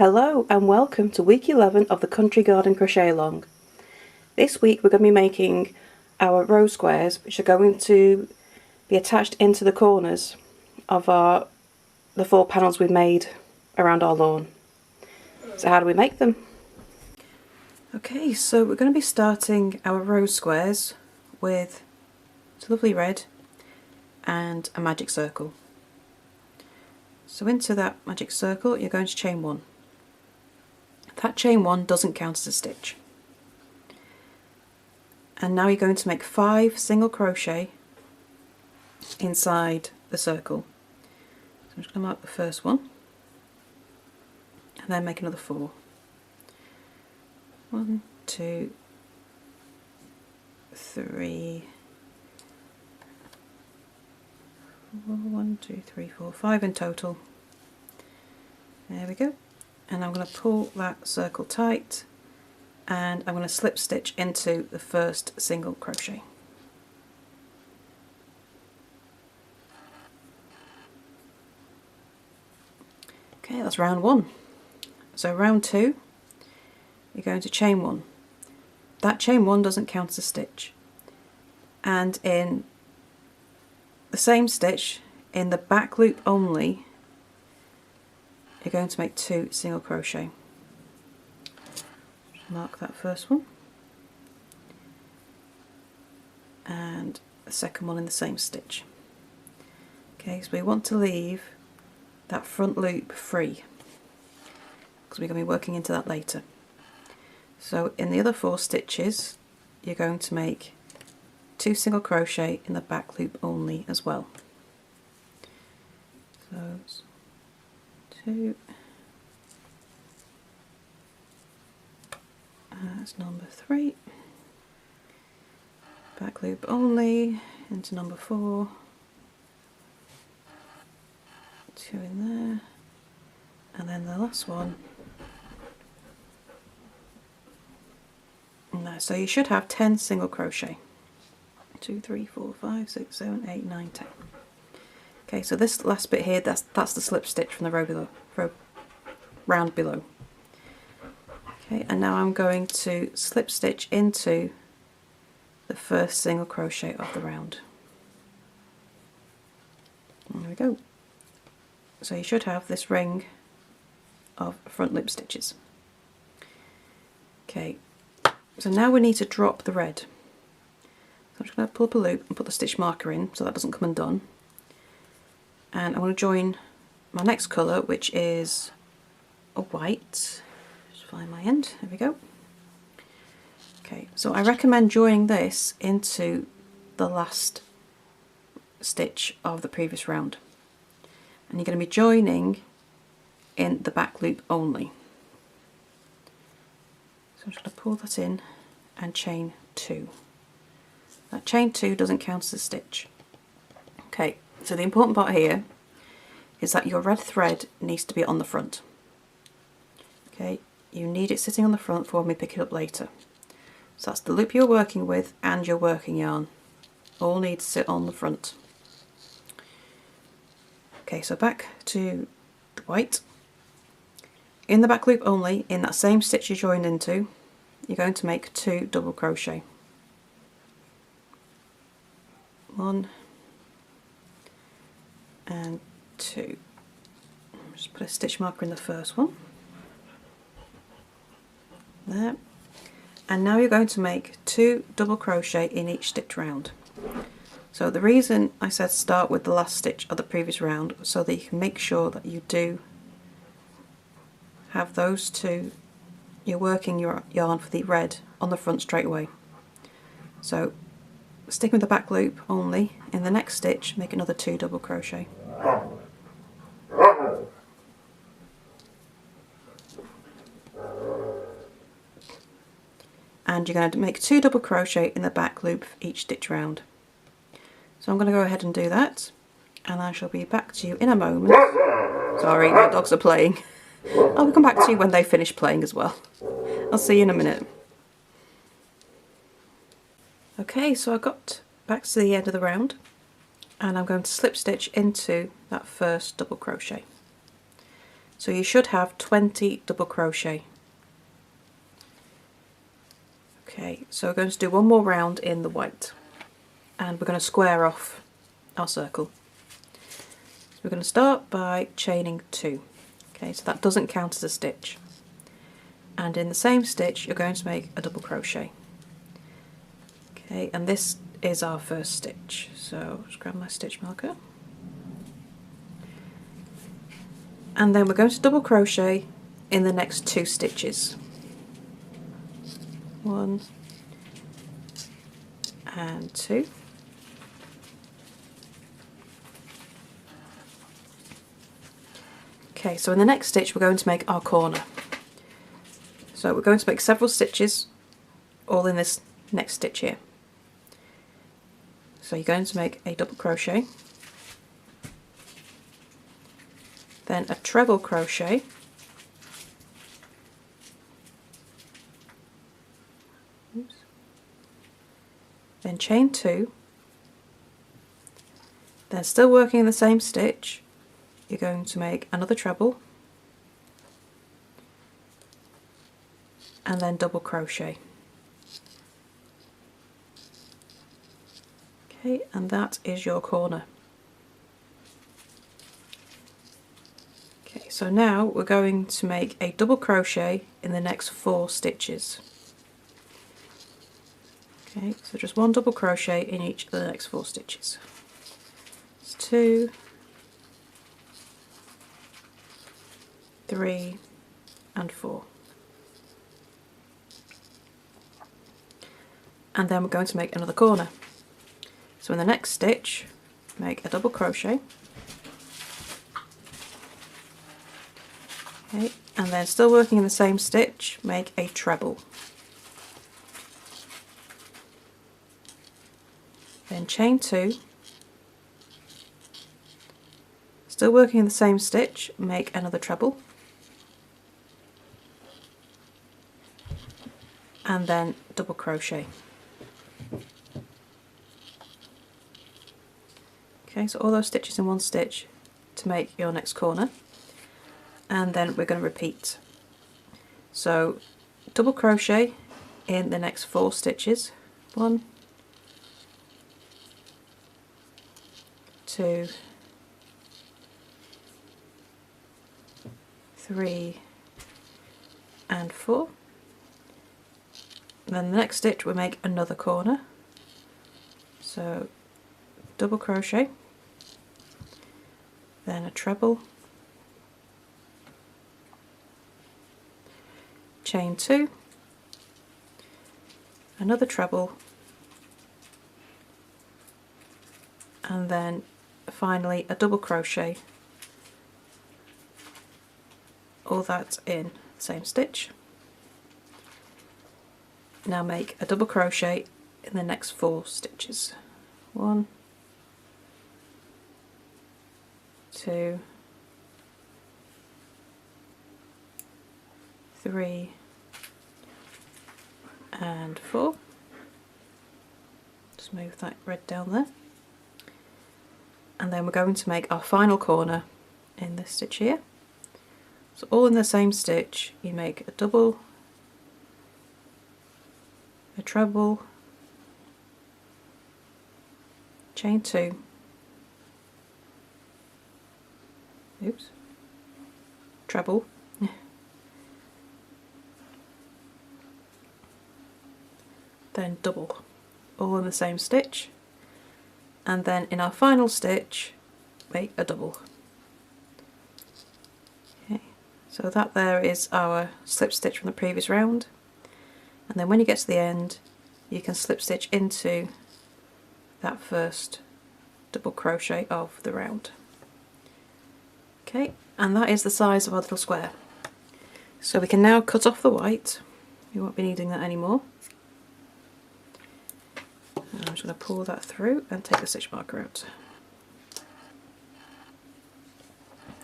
Hello and welcome to week 11 of the Country Garden Crochet Along. This week we're going to be making our rose squares, which are going to be attached into the corners of the 4 panels we've made around our lawn. So how do we make them? Okay, so we're going to be starting our rose squares with a lovely red and a magic circle. So into that magic circle you're going to chain 1. That chain 1 doesn't count as a stitch. And now you're going to make 5 single crochet inside the circle. So I'm just going to mark the first one and then make another 4. 1, 2, 3, 4, 1, 2, 3, 4, 5 in total. There we go. And I'm going to pull that circle tight and I'm going to slip stitch into the first single crochet. Okay, that's round 1. So round 2, you're going to chain 1. That chain 1 doesn't count as a stitch. And in the same stitch, in the back loop only, you're going to make 2 single crochet. Mark that first one and the second one in the same stitch. Okay, so we want to leave that front loop free because we're going to be working into that later. So in the other 4 stitches you're going to make 2 single crochet in the back loop only as well. So 2, that's number 3, back loop only into number 4, 2 in there, and then the last one. No, so you should have 10 single crochet. 2, 3, 4, 5, 6, 7, 8, 9, 10. Okay, so this last bit here, that's the slip stitch from the round below. Okay, and now I'm going to slip stitch into the first single crochet of the round. There we go. So you should have this ring of front loop stitches. Okay, so now we need to drop the red. So I'm just going to pull up a loop and put the stitch marker in so that doesn't come undone. And I want to join my next colour, which is a white. Just find my end, there we go. Okay, so I recommend joining this into the last stitch of the previous round. And you're going to be joining in the back loop only. So I'm just going to pull that in and chain 2. That chain 2 doesn't count as a stitch. Okay. So the important part here is that your red thread needs to be on the front. Okay, you need it sitting on the front for when we pick it up later. So that's the loop you're working with and your working yarn. All need to sit on the front. Okay, so back to the white. In the back loop only, in that same stitch you joined into, you're going to make 2 double crochet. 1 and 2. Just put a stitch marker in the first one. There. And now you're going to make 2 double crochet in each stitch round. So the reason I said start with the last stitch of the previous round was so that you can make sure that you do have those 2, you're working your yarn for the red on the front straight away. So sticking with the back loop only, in the next stitch make another 2 double crochet. And you're going to make 2 double crochet in the back loop for each stitch round. So I'm going to go ahead and do that, and I shall be back to you in a moment. Sorry, my dogs are playing. I'll come back to you when they finish playing as well. I'll see you in a minute. Okay, so I got back to the end of the round and I'm going to slip stitch into that first double crochet. So you should have 20 double crochet. Okay, so we're going to do one more round in the white, and we're going to square off our circle. So we're going to start by chaining 2. Okay, so that doesn't count as a stitch. And in the same stitch you're going to make a double crochet. Okay, and this is our first stitch. So just grab my stitch marker. And then we're going to double crochet in the next 2 stitches. 1 and 2. Okay, so in the next stitch we're going to make our corner. So we're going to make several stitches all in this next stitch here. So you're going to make a double crochet, then a treble crochet, oops, then chain 2, then still working in the same stitch, you're going to make another treble, and then double crochet. Okay, and that is your corner. Okay, so now we're going to make a double crochet in the next 4 stitches. Okay, so just one double crochet in each of the next 4 stitches. It's 2, 3 and 4. And then we're going to make another corner. So in the next stitch, make a double crochet. Okay, and then still working in the same stitch, make a treble. Then chain 2. Still working in the same stitch, make another treble. And then double crochet. Okay, so all those stitches in one stitch to make your next corner, and then we're going to repeat. So double crochet in the next 4 stitches. 1, 2, 3 and 4. And then the next stitch we make another corner. So double crochet, then a treble, chain 2, another treble, and then finally a double crochet, all that in the same stitch. Now make a double crochet in the next 4 stitches. 1, 2, 3 and 4. Just move that red down there. And then we're going to make our final corner in this stitch here. So all in the same stitch, you make a double, a treble, chain 2, oops, treble, then double, all in the same stitch, and then in our final stitch make a double. Okay, so that there is our slip stitch from the previous round, and then when you get to the end you can slip stitch into that first double crochet of the round. Okay, and that is the size of our little square. So we can now cut off the white, we won't be needing that anymore. And I'm just going to pull that through and take the stitch marker out.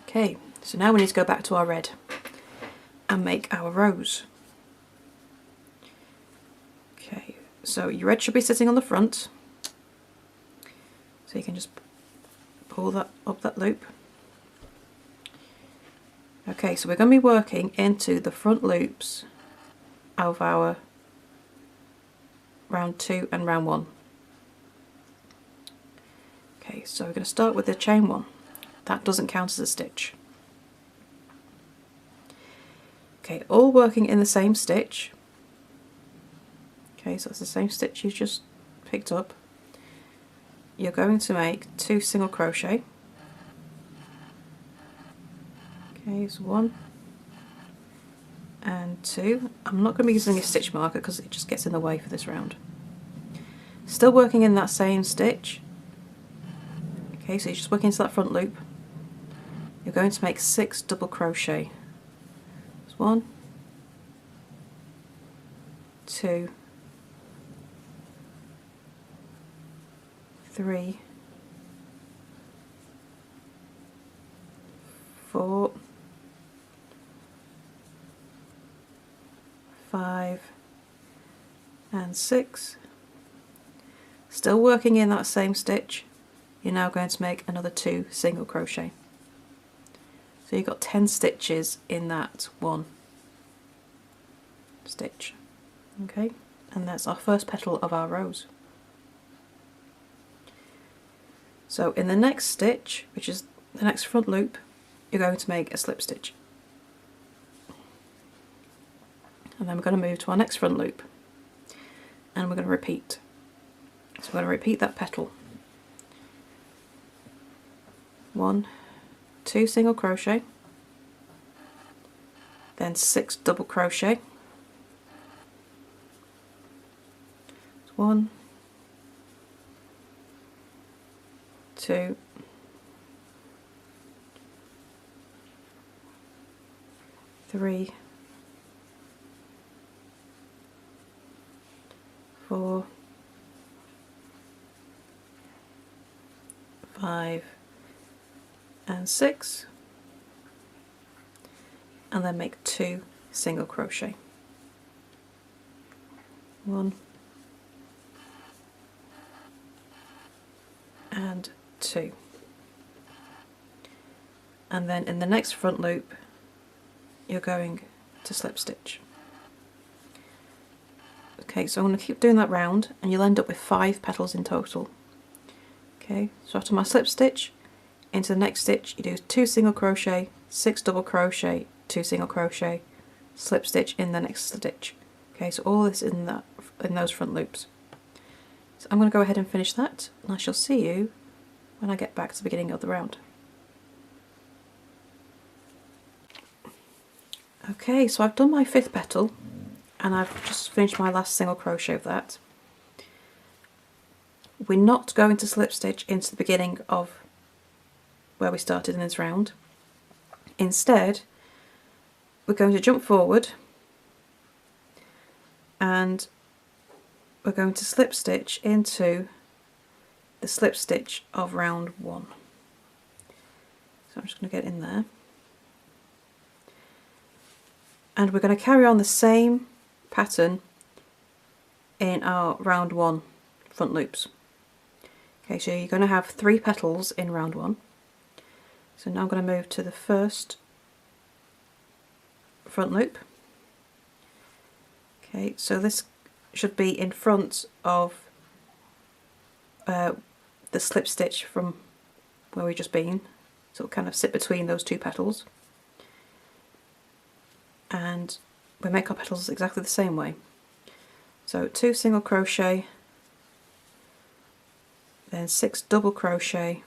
Okay, so now we need to go back to our red and make our rose. Okay, so your red should be sitting on the front, so you can just pull that up that loop, Okay, so we're going to be working into the front loops of our round 2 and round 1. Okay, so we're going to start with the chain 1. That doesn't count as a stitch. Okay, all working in the same stitch. Okay, so it's the same stitch you just picked up. You're going to make 2 single crochet. Okay, so 1 and 2. I'm not going to be using a stitch marker because it just gets in the way for this round. Still working in that same stitch. Okay, so you're just working into that front loop. You're going to make 6 double crochet. That's 1, 2, 3, 4, 5 and 6. Still working in that same stitch. You're now going to make another 2 single crochet. So you've got 10 stitches in that one stitch. Okay, and that's our first petal of our rose. So in the next stitch, which is the next front loop, you're going to make a slip stitch. And then we're going to move to our next front loop. And we're going to repeat. So we're going to repeat that petal. 1, 2 single crochet, then 6 double crochet. 1, 2, 3, 4, 5 and 6, and then make 2 single crochet. 1 and 2, and then in the next front loop you're going to slip stitch. Okay, so I'm going to keep doing that round and you'll end up with 5 petals in total. Okay, so after my slip stitch, into the next stitch you do 2 single crochet, 6 double crochet, 2 single crochet, slip stitch in the next stitch. Okay, so all this in those front loops. So I'm going to go ahead and finish that, and I shall see you when I get back to the beginning of the round. Okay, so I've done my 5th petal and I've just finished my last single crochet of that. We're not going to slip stitch into the beginning of where we started in this round. Instead, we're going to jump forward and we're going to slip stitch into the slip stitch of round 1. So I'm just going to get in there. And we're going to carry on the same pattern in our round 1 front loops. Okay, so you're going to have 3 petals in round 1. So now I'm going to move to the first front loop. Okay, so this should be in front of the slip stitch from where we've just been, so it'll kind of sit between those 2 petals. And we make our petals exactly the same way. So 2 single crochet, then 6 double crochet,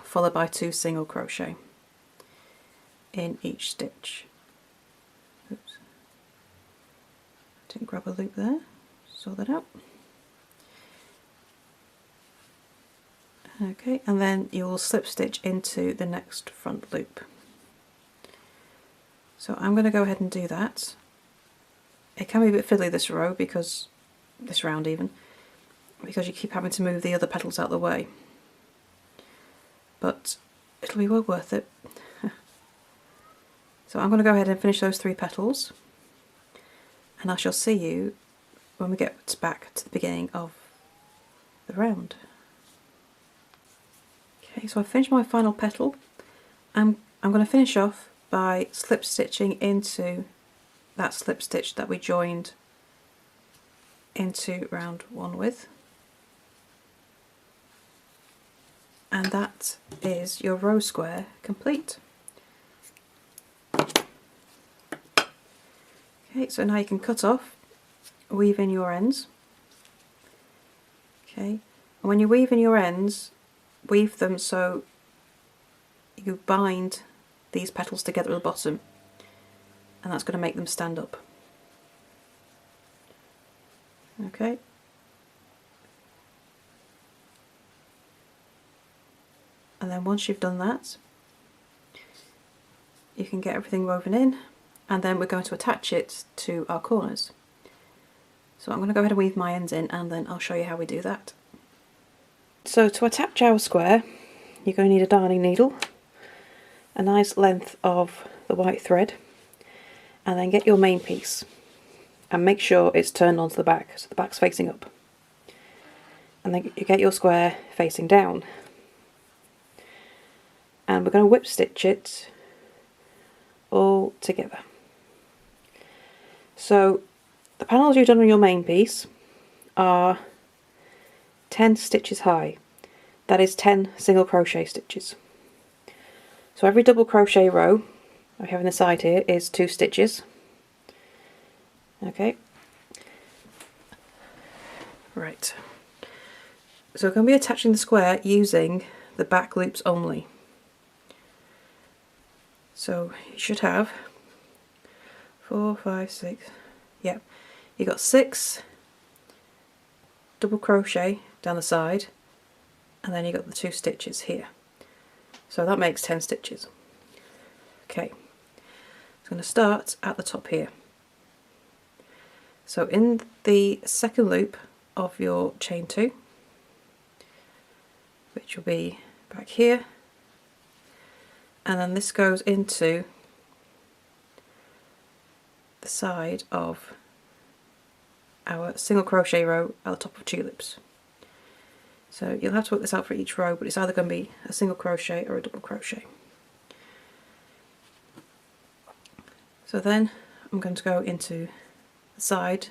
followed by 2 single crochet in each stitch. Oops, didn't grab a loop there, sort that out. Okay, and then you will slip stitch into the next front loop. So I'm going to go ahead and do that. It can be a bit fiddly this row, because this round even, because you keep having to move the other petals out of the way. But it'll be well worth it. So I'm going to go ahead and finish those 3 petals, and I shall see you when we get back to the beginning of the round. Okay, so I've finished my final petal. I'm going to finish off by slip stitching into that slip stitch that we joined into round 1 with. And that is your row square complete. Okay, so now you can cut off, weave in your ends. Okay, and when you weave in your ends, weave them so you bind these petals together at the bottom, and that's going to make them stand up. Okay. And then once you've done that, you can get everything woven in, and then we're going to attach it to our corners. So I'm going to go ahead and weave my ends in, and then I'll show you how we do that. So to attach our square, you're going to need a darning needle, a nice length of the white thread, and then get your main piece and make sure it's turned onto the back, so the back's facing up. And then you get your square facing down. And we're going to whip stitch it all together. So the panels you've done on your main piece are 10 stitches high. That is 10 single crochet stitches. So every double crochet row I have on the side here is 2 stitches. Okay. Right. So we're going to be attaching the square using the back loops only. So you should have 4, 5, 6, yeah, you got 6 double crochet down the side, and then you got the 2 stitches here. So that makes 10 stitches. Okay, I'm going to start at the top here. So in the second loop of your chain 2, which will be back here, and then this goes into the side of our single crochet row at the top of tulips. So you'll have to work this out for each row, but it's either going to be a single crochet or a double crochet. So then I'm going to go into the side,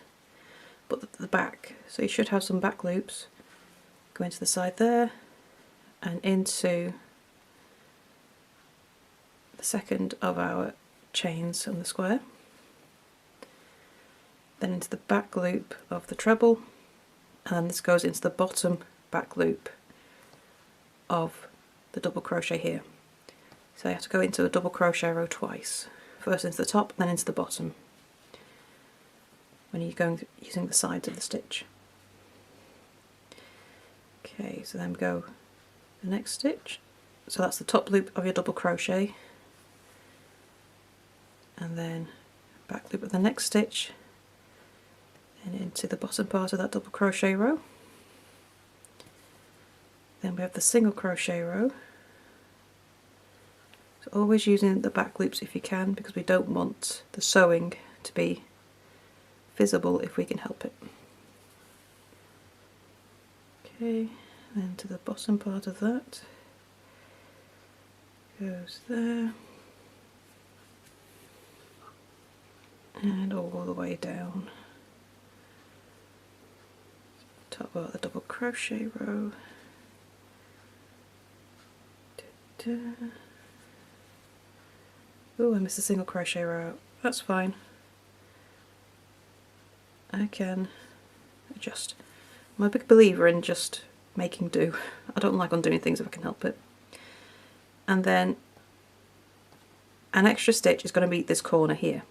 but the back. So you should have some back loops. Go into the side there and into the second of our chains on the square. Then into the back loop of the treble, and then this goes into the bottom back loop of the double crochet here. So you have to go into a double crochet row twice. First into the top, then into the bottom when you're going using the sides of the stitch. Okay, so then we go the next stitch. So that's the top loop of your double crochet, and then back loop of the next stitch, and into the bottom part of that double crochet row. Then we have the single crochet row. So always using the back loops if you can, because we don't want the sewing to be visible if we can help it. Okay, then to the bottom part of that goes there, and all the way down. Top part of the double crochet row. Oh, I missed a single crochet row. That's fine. I can adjust. I'm a big believer in just making do. I don't like undoing things if I can help it. And then an extra stitch is going to be this corner here.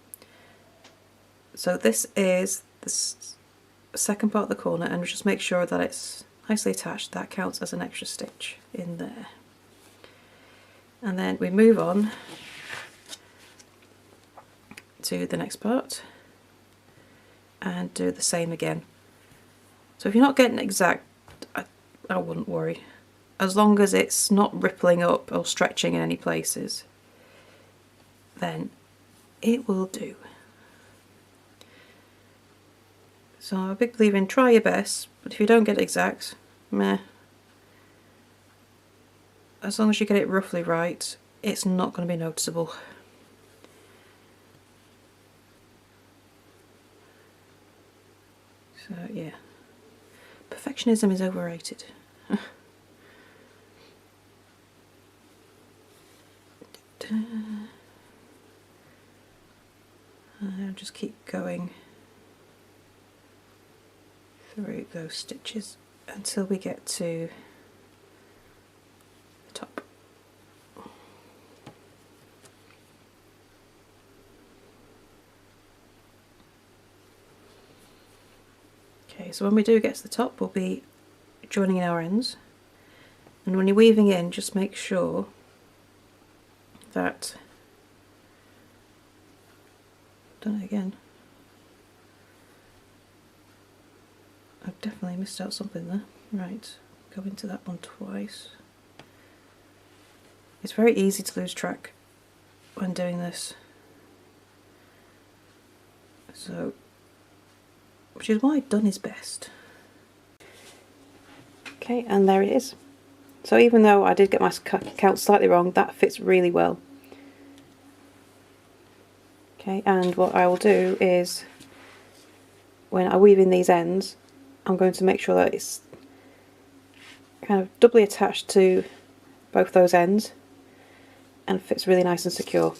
So this is the second part of the corner, and just make sure that it's nicely attached. That counts as an extra stitch in there. And then we move on to the next part and do the same again. So if you're not getting exact, I wouldn't worry, as long as it's not rippling up or stretching in any places, then it will do. So I'm a big believer in try your best, but if you don't get it exact, meh. As long as you get it roughly right, it's not going to be noticeable. So yeah, perfectionism is overrated. I'll just keep going through those stitches until we get to the top. Okay, so when we do get to the top, we'll be joining in our ends, and when you're weaving in, just make sure that, done it again, I've definitely missed out something there. Right, go into that one twice. It's very easy to lose track when doing this, so, which is why done is best. Okay, and there it is. So even though I did get my count slightly wrong, that fits really well. Okay, and what I will do is, when I weave in these ends, I'm going to make sure that it's kind of doubly attached to both those ends and fits really nice and secure.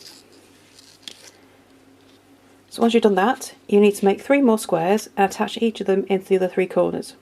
So once you've done that, you need to make 3 more squares and attach each of them into the other 3 corners.